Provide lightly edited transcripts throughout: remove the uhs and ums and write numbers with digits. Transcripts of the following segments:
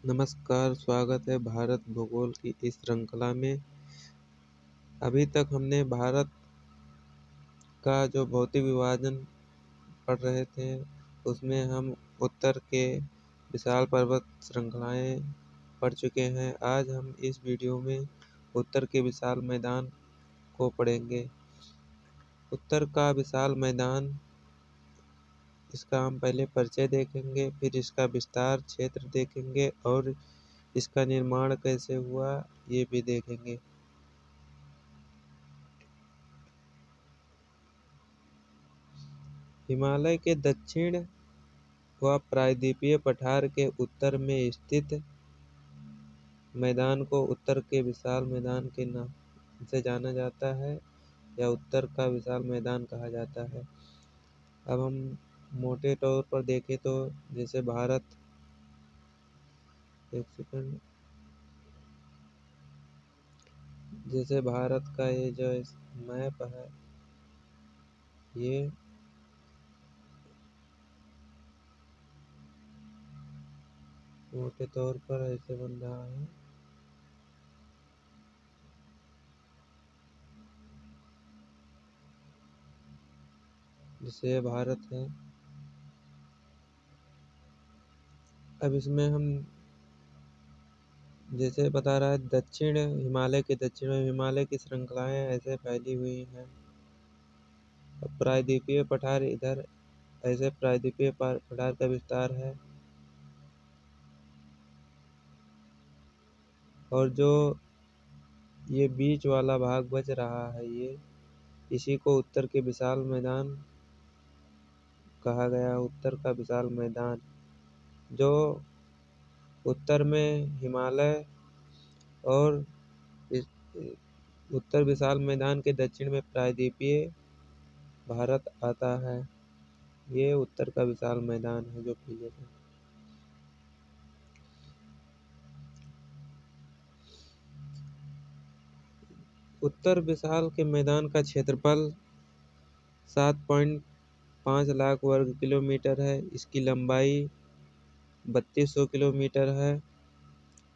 नमस्कार, स्वागत है भारत भूगोल की इस श्रृंखला में। अभी तक हमने भारत का जो भौतिक विभाजन पढ़ रहे थे, उसमें हम उत्तर के विशाल पर्वत श्रृंखलाएं पढ़ चुके हैं। आज हम इस वीडियो में उत्तर के विशाल मैदान को पढ़ेंगे। उत्तर का विशाल मैदान, इसका हम पहले परिचय देखेंगे, फिर इसका विस्तार क्षेत्र देखेंगे और इसका निर्माण कैसे हुआ ये भी देखेंगे। हिमालय के दक्षिण व प्रायद्वीपीय पठार के उत्तर में स्थित मैदान को उत्तर के विशाल मैदान के नाम से जाना जाता है या उत्तर का विशाल मैदान कहा जाता है। अब हम मोटे तौर पर देखें तो जैसे भारत, एक सेकंड, जैसे भारत का ये जो मैप है, ये मोटे तौर पर ऐसे बन रहा है। जैसे भारत है। अब इसमें हम जैसे बता रहा है, दक्षिण हिमालय के दक्षिण में हिमालय की श्रृंखलाएं ऐसे फैली हुई हैं। प्रायद्वीपीय पठार इधर ऐसे प्रायद्वीपीय पठार का विस्तार है। और जो ये बीच वाला भाग बच रहा है, ये इसी को उत्तर के विशाल मैदान कहा गया। उत्तर का विशाल मैदान जो उत्तर में हिमालय और इस उत्तर विशाल मैदान के दक्षिण में प्रायद्वीपीय भारत आता है, ये उत्तर का विशाल मैदान है जो पीले है। उत्तर विशाल के मैदान का क्षेत्रफल 7.5 लाख वर्ग किलोमीटर है। इसकी लंबाई 3200 किलोमीटर है।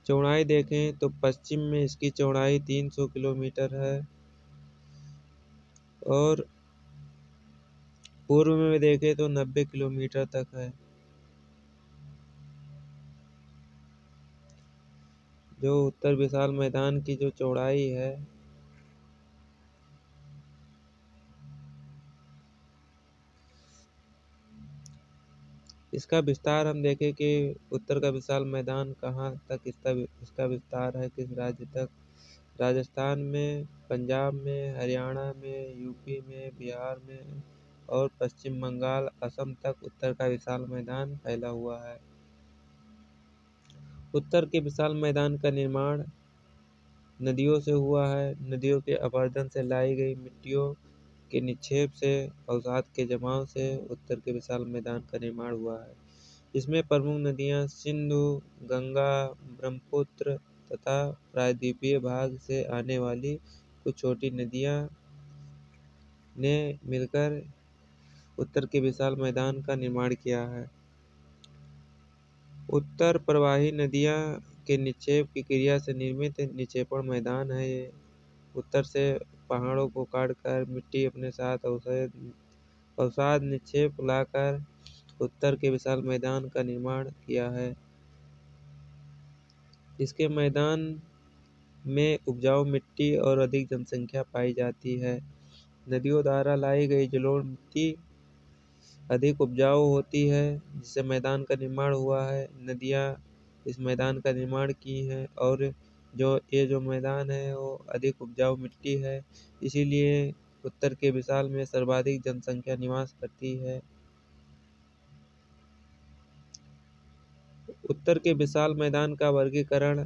चौड़ाई देखें तो पश्चिम में इसकी चौड़ाई 300 किलोमीटर है और पूर्व में देखें तो 90 किलोमीटर तक है। जो उत्तर विशाल मैदान की जो चौड़ाई है, इसका विस्तार हम देखें कि उत्तर का विशाल मैदान कहाँ तक इसका विस्तार है, किस राज्य तक। राजस्थान में, पंजाब में, हरियाणा में, यूपी में, बिहार में और पश्चिम बंगाल, असम तक उत्तर का विशाल मैदान फैला हुआ है। उत्तर के विशाल मैदान का निर्माण नदियों से हुआ है। नदियों के अपर्दन से लाई गई मिट्टियों के निक्षेप से, अवसाद के जमाव से उत्तर के विशाल मैदान का निर्माण हुआ है। इसमें प्रमुख नदियां सिंधु, गंगा, ब्रह्मपुत्र तथा प्रायद्वीपीय भाग से आने वाली कुछ छोटी नदियां ने मिलकर उत्तर के विशाल मैदान का निर्माण किया है। उत्तर प्रवाही नदियां के निक्षेप की क्रिया से निर्मित निक्षेपण मैदान है ये। उत्तर से पहाड़ों को काटकर मिट्टी अपने साथ अवसाद निक्षेप लाकर उत्तर के विशाल मैदान का निर्माण किया है। इसके मैदान में उपजाऊ मिट्टी और अधिक जनसंख्या पाई जाती है। नदियों द्वारा लाई गई जलोढ़ मिट्टी अधिक उपजाऊ होती है, जिससे मैदान का निर्माण हुआ है। नदियाँ इस मैदान का निर्माण की हैं और ये जो मैदान है वो अधिक उपजाऊ मिट्टी है, इसीलिए उत्तर के विशाल में सर्वाधिक जनसंख्या निवास करती है। उत्तर के विशाल मैदान का वर्गीकरण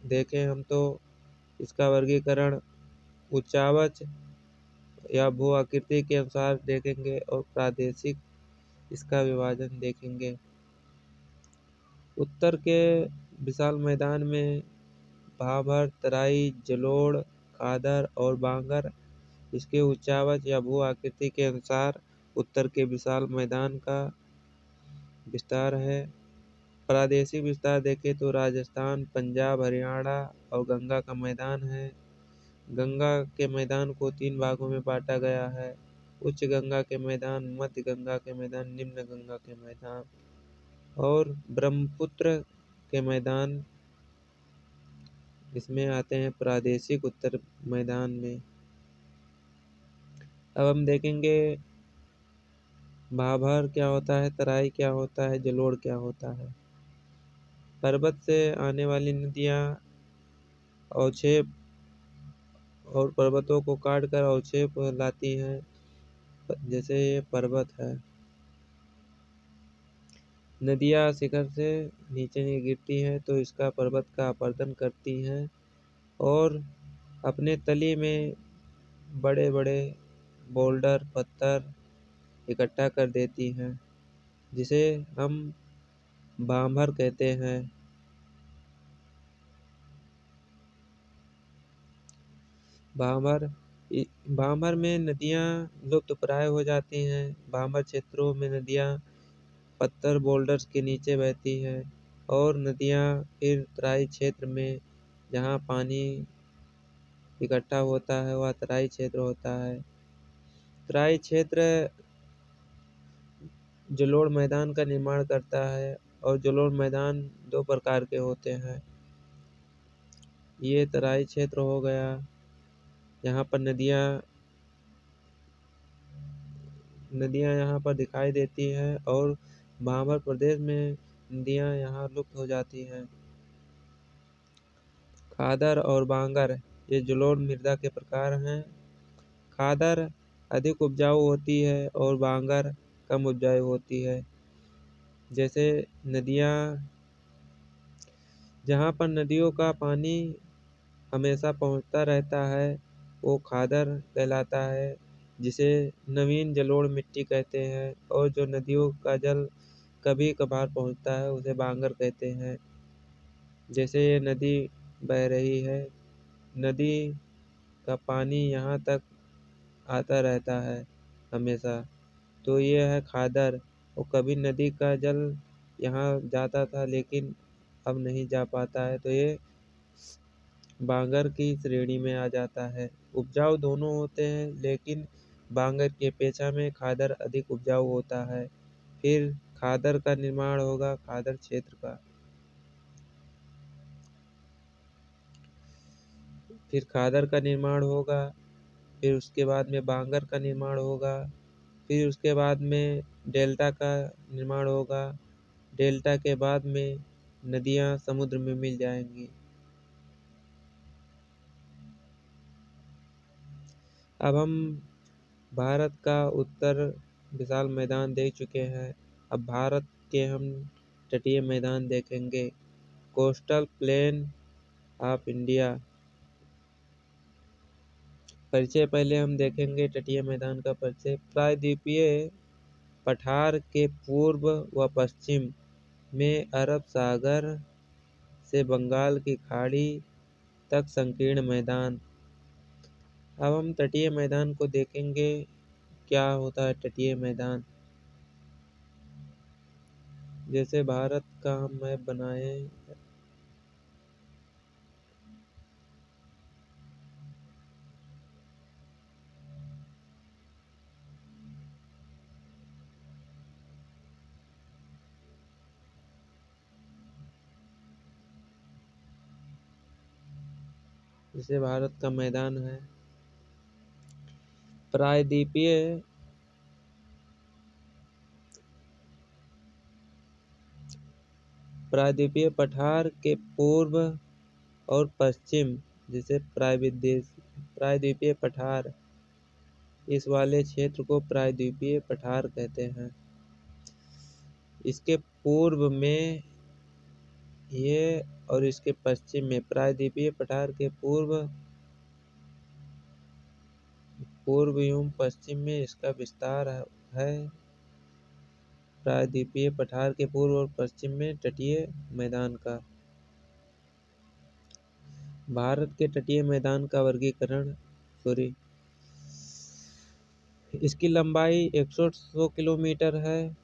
देखें हम तो इसका वर्गीकरण उच्चावच या भू आकृति के अनुसार देखेंगे और प्रादेशिक इसका विभाजन देखेंगे। उत्तर के विशाल मैदान में भाबर, तराई, जलोढ़, कादर और बांगर इसके उच्चावच या भू आकृति के अनुसार उत्तर के विशाल मैदान का विस्तार है। प्रादेशिक विस्तार देखें तो राजस्थान, पंजाब, हरियाणा और गंगा का मैदान है। गंगा के मैदान को 3 भागों में बांटा गया है: उच्च गंगा के मैदान, मध्य गंगा के मैदान, निम्न गंगा के मैदान और ब्रह्मपुत्र के मैदान इसमें आते हैं प्रादेशिक उत्तर मैदान में। अब हम देखेंगे भाभर क्या होता है, तराई क्या होता है, जलोढ़ क्या होता है। पर्वत से आने वाली नदियाँ अवक्षेप और पर्वतों को काट कर अवक्षेप लाती हैं, जैसे ये पर्वत है। नदियाँ शिखर से नीचे नहीं गिरती हैं तो इसका पर्वत का अपरदन करती हैं और अपने तली में बड़े बड़े बोल्डर पत्थर इकट्ठा कर देती हैं, जिसे हम भाभर कहते हैं। भाभर में नदियाँ लुप्तप्राय हो जाती हैं। भाभर क्षेत्रों में नदियाँ पत्थर बोल्डर्स के नीचे बहती हैं और नदियाँ फिर तराई क्षेत्र में जहाँ पानी इकट्ठा होता है वह तराई क्षेत्र होता है। तराई क्षेत्र जलोढ़ मैदान का निर्माण करता है और जलोढ़ मैदान 2 प्रकार के होते हैं। ये तराई क्षेत्र हो गया, यहाँ पर नदियाँ यहाँ पर दिखाई देती हैं और भाभर प्रदेश में नदियाँ यहाँ लुप्त हो जाती हैं। खादर और बांगर ये जलोढ़ मृदा के प्रकार हैं। खादर अधिक उपजाऊ होती है और बांगर कम उपजाऊ होती है। जैसे नदियाँ जहाँ पर नदियों का पानी हमेशा पहुँचता रहता है वो खादर कहलाता है, जिसे नवीन जलोढ़ मिट्टी कहते हैं। और जो नदियों का जल कभी कभार पहुँचता है उसे बांगर कहते हैं। जैसे ये नदी बह रही है, नदी का पानी यहाँ तक आता रहता है हमेशा, तो ये है खादर। और कभी नदी का जल यहाँ जाता था लेकिन अब नहीं जा पाता है, तो ये बांगर की श्रेणी में आ जाता है। उपजाऊ दोनों होते हैं लेकिन बांगर की अपेक्षा में खादर अधिक उपजाऊ होता है। फिर खादर का निर्माण होगा खादर क्षेत्र का। फिर खादर का निर्माण होगा, फिर उसके बाद में बांगर का निर्माण होगा, फिर उसके बाद में डेल्टा का निर्माण होगा। डेल्टा के बाद में नदियाँ समुद्र में मिल जाएंगी। अब हम भारत का उत्तर विशाल मैदान देख चुके हैं। अब भारत के हम तटीय मैदान देखेंगे। Coastal plain of India. परिचय पहले हम देखेंगे तटीय मैदान का परिचय। प्रायद्वीपीय पठार के पूर्व व पश्चिम में अरब सागर से बंगाल की खाड़ी तक संकीर्ण मैदान। अब हम तटीय मैदान को देखेंगे, क्या होता है तटीय मैदान। जैसे भारत का हम मैप बनाए, जैसे भारत का मैदान है। प्रायद्वीपीय पठार के पूर्व और पश्चिम, जैसे प्रायद्वीपीय पठार, इस वाले क्षेत्र को प्रायद्वीपीय पठार कहते हैं। इसके पूर्व में ये और इसके पश्चिम में, प्रायद्वीपीय पठार के पूर्व एवं पश्चिम में इसका विस्तार है। प्रायद्वीपीय पठार के पूर्व और पश्चिम में तटीय मैदान का। भारत के तटीय मैदान का वर्गीकरण, इसकी लंबाई 100 किलोमीटर है।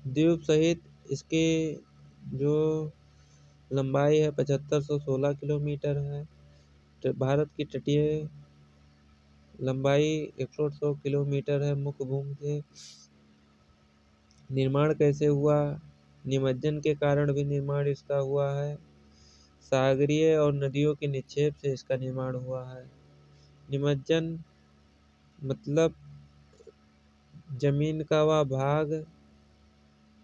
द्वीप सहित इसकी जो लंबाई है 7516 किलोमीटर है। भारत की तटीय लंबाई 100 किलोमीटर है। मुख्य भूमि से निर्माण कैसे हुआ? निमज्जन के कारण भी निर्माण इसका हुआ है। सागरीय और नदियों के निक्षेप से इसका निर्माण हुआ है। निमज्जन मतलब जमीन का वह भाग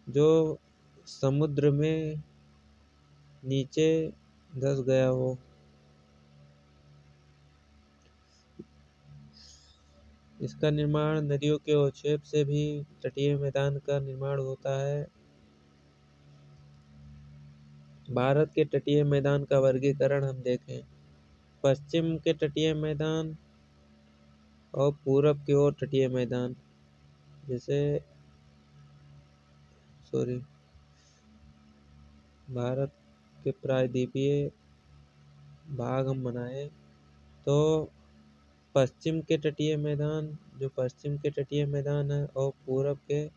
जो समुद्र में नीचे धंस गया हो। इसका निर्माण नदियों के अवक्षेप से भी तटीय मैदान का निर्माण होता है। भारत के तटीय मैदान का वर्गीकरण हम देखें, पश्चिम के तटीय मैदान और पूरब की ओर तटीय मैदान। जैसे भारत के प्रायद्वीपीय भाग हम बनाए तो पश्चिम के तटीय मैदान, जो पश्चिम के तटीय मैदान है, और पूरब के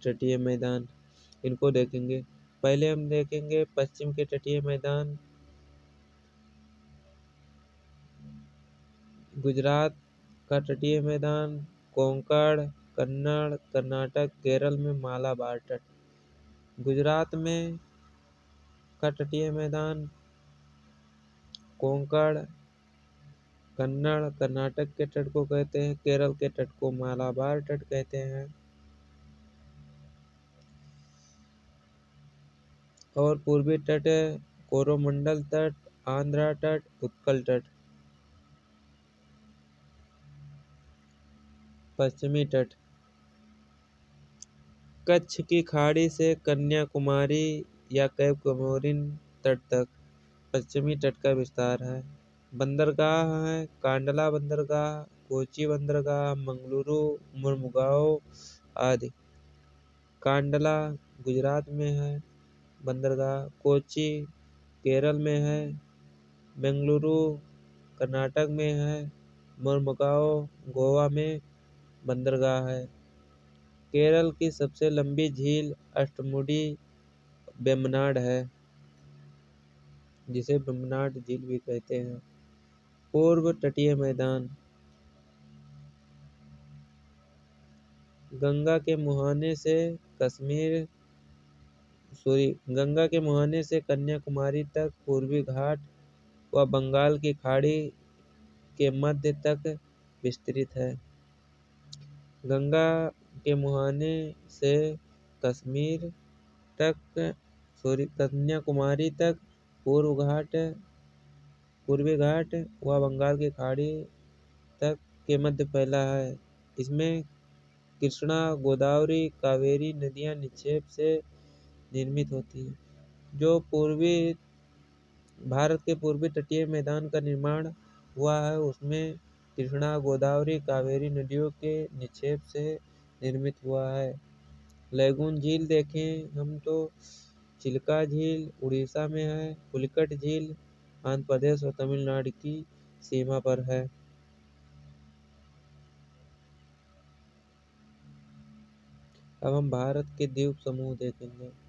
तटीय मैदान, इनको देखेंगे। पहले हम देखेंगे पश्चिम के तटीय मैदान। गुजरात का तटीय मैदान, कोंकण, कन्नड़, कर्नाटक, केरल में मालाबार तट। गुजरात में का तटीय मैदान, कोंकण, कन्नड़, कर्नाटक के तट को कहते हैं। केरल के तट को मालाबार तट कहते हैं। और पूर्वी तट कोरोमंडल तट, आंध्रा तट, उत्कल तट। पश्चिमी तट कच्छ की खाड़ी से कन्याकुमारी या कैप कमोरिन तट तक पश्चिमी तट का विस्तार है। बंदरगाह है कांडला बंदरगाह, कोची बंदरगाह, मंगलुरु, मुर्मुगाओ आदि। कांडला गुजरात में है बंदरगाह, कोची केरल में है, बेंगलुरु कर्नाटक में है, मुर्मुगाओ गोवा में बंदरगाह है। केरल की सबसे लंबी झील अष्टमुडी वेम्बनाड है, जिसे वेम्बनाड झील भी कहते हैं। पूर्व तटीय मैदान गंगा के मुहाने से कन्याकुमारी तक पूर्वी घाट व बंगाल की खाड़ी के मध्य तक विस्तृत है। गंगा के मुहाने से कन्याकुमारी तक पूर्वी घाट व बंगाल की खाड़ी तक के मध्य फैला है। इसमें कृष्णा, गोदावरी, कावेरी नदियां निक्षेप से निर्मित होती हैं। जो भारत के पूर्वी तटीय मैदान का निर्माण हुआ है, उसमें कृष्णा, गोदावरी, कावेरी नदियों के निक्षेप से निर्मित हुआ है। लैगून झील देखें हम तो चिल्का झील उड़ीसा में है, पुलिकट झील आंध्र प्रदेश और तमिलनाडु की सीमा पर है। अब हम भारत के द्वीप समूह देखेंगे।